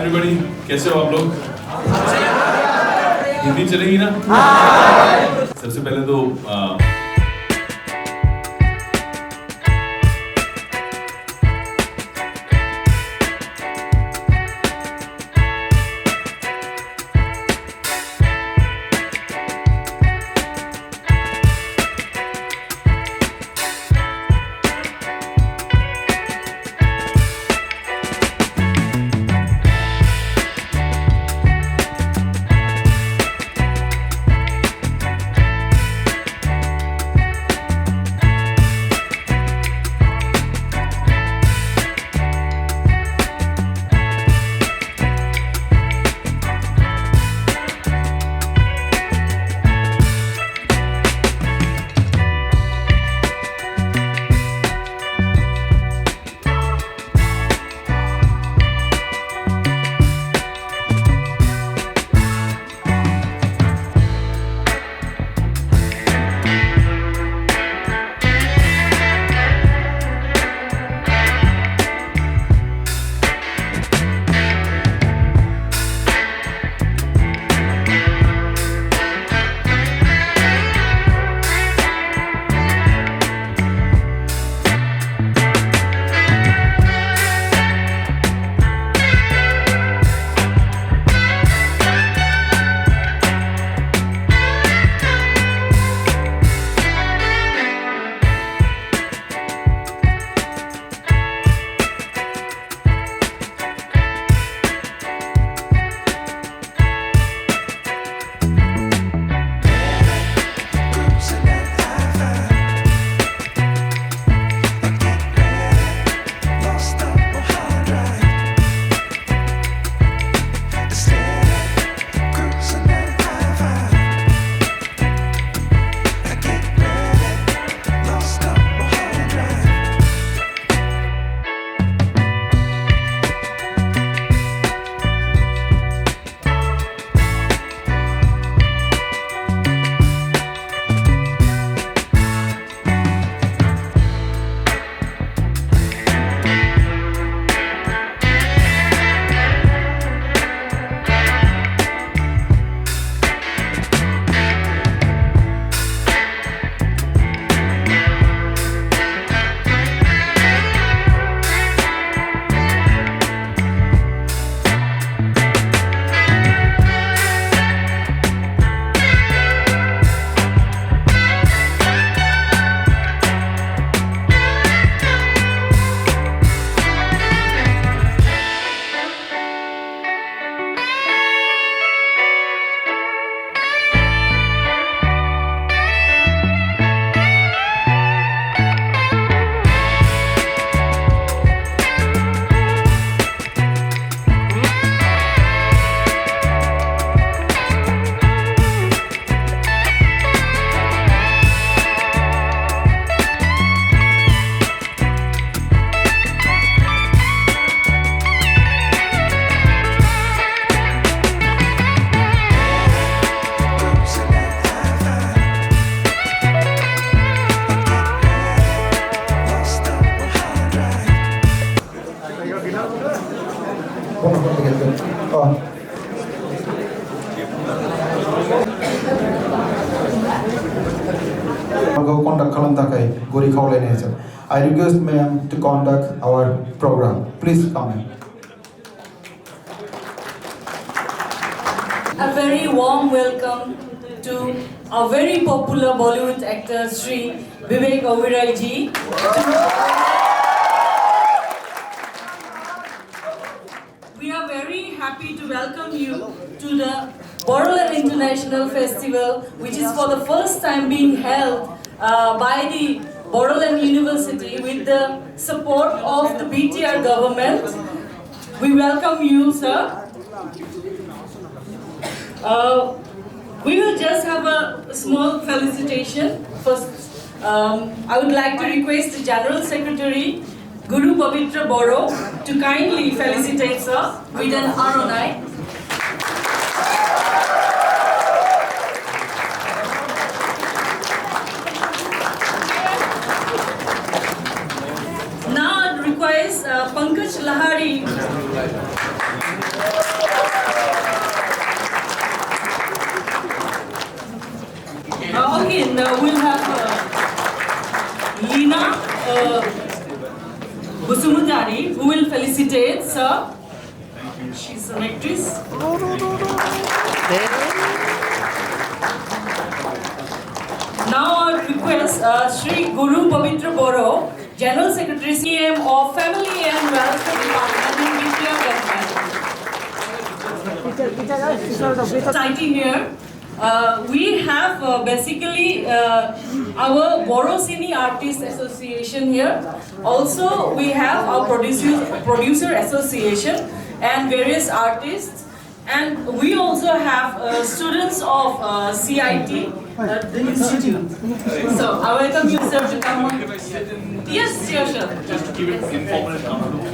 everybody, कैसे हो आप लोग? हिंदी चलेगी ना? सबसे पहले तो I request ma'am to conduct our program. Please come in. A very warm welcome to our very popular Bollywood actor, Sri Vivek Oberoi ji. We are very happy to welcome you to the Bodoland International Festival, which is for the first time being held by the Bodoland University with the support of the B.T.R government. We welcome you, sir. We will just have a small felicitation. First, I would like to request the General Secretary, Guru Pavitra Bodo, to kindly felicitate sir with an Aronai. Now I require recognize Pankaj Lahari. Okay, now we'll have Lina Busumutari, who will felicitate sir. She's an actress. Now I request Shri Guru Pavitra Bodo, General Secretary CM of Family and Welfare Department in B.T.R government. Society here. We have basically our Bodo Cine Artistes Association here. Also, we have our producer association and various artists. And we also have students of CIT, the institute. So I welcome you, sir, to come on. Yes, sure. Just to keep it informal and comfortable.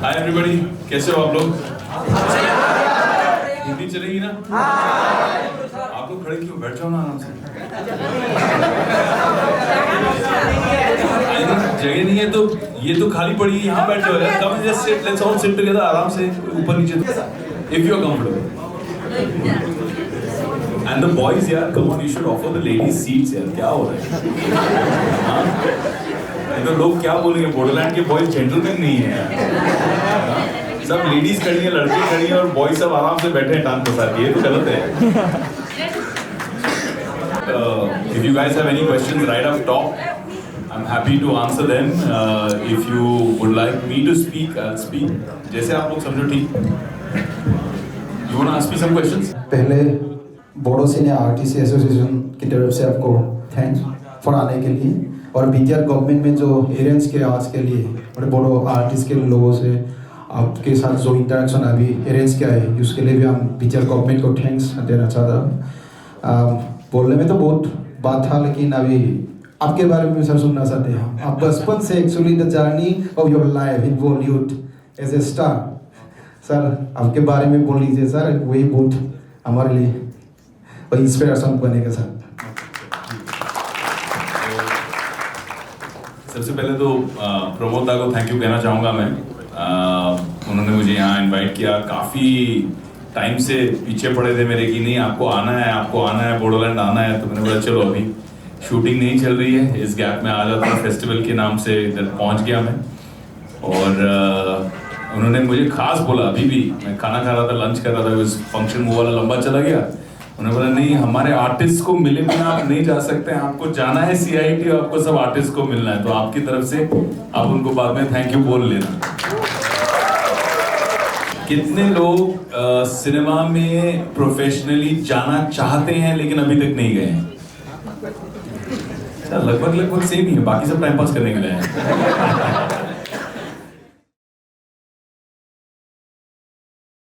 Hi everybody, कैसे हो आप लोग? हिंदी चलेगी ना? आप लोग खड़े क्यों? बैठ जाओ ना आराम से। जगह नहीं है तो ये तो खाली पड़ी है, यहाँ बैठ जाओ यार। Come just sit, let's all sit together आराम से ऊपर नीचे। If you are comfortable. And the boys यार, come on, you should offer the ladies seats यार। क्या हो रहा है? हाँ? तो लोग क्या बोलेंगे? बोडोलैंड के बॉयज जेंटलमैन नहीं है यार। सब लेडीज खड़ी हैं, लड़के खड़ी हैं और बॉयज सब आराम से बैठे हैं टांग पसार के। ये तो गलत है। If you guys have any questions right up top, I'm happy to answer them. If you would like me to speak, I'll speak. जैसे आप लोग समझो ठीक। You wanna ask me some questions? पहले बोडो सिने आर्टिस्ट एसोसिएशन की तरफ से आपको थैंक्स फॉर आने के लिए, और B.T.R गवर्नमेंट में जो अरेंज किया आज के लिए और बोडो आर्टिस्ट के लोगों से आपके साथ जो इंटरेक्शन अभी अरेंज किया है, उसके लिए भी हम B.T.R गवर्नमेंट को थैंक्स देना चाहता हूँ। बोलने में तो बहुत बात था, लेकिन अभी आपके बारे में सर सुनना चाहते हैं। आप बचपन से actually the journey of your life in Bollywood as a star, sir आपके बारे में बोल लीजिए सर। वही बहुत हमारे लिए वही इंस्पिरेशन बनेगा सर। सबसे पहले तो प्रमोद दा को थैंक यू कहना चाहूँगा मैं। उन्होंने मुझे यहाँ इनवाइट किया। काफ़ी टाइम से पीछे पड़े थे मेरे कि नहीं आपको आना है बोडोलैंड आना है। तो मैंने बोला चलो अभी शूटिंग नहीं चल रही है, इस गैप में आ जाता हूँ। फेस्टिवल के नाम से इधर पहुँच गया मैं। और उन्होंने मुझे खास बोला, अभी भी मैं खाना खा रहा था, लंच कर रहा था, उस फंक्शन वो वाला लंबा चला गया। उन्होंने बोला नहीं, हमारे आर्टिस्ट को मिले बिना आप नहीं जा सकते हैं, आपको जाना है CIT और आपको सब आर्टिस्ट को मिलना है। तो आपकी तरफ से आप उनको बाद में थैंक यू बोल लेना। कितने लोग सिनेमा में प्रोफेशनली जाना चाहते हैं लेकिन अभी तक नहीं गए हैं? लगभग सेम ही है, बाकी सब टाइम पास करने के लिए हैं।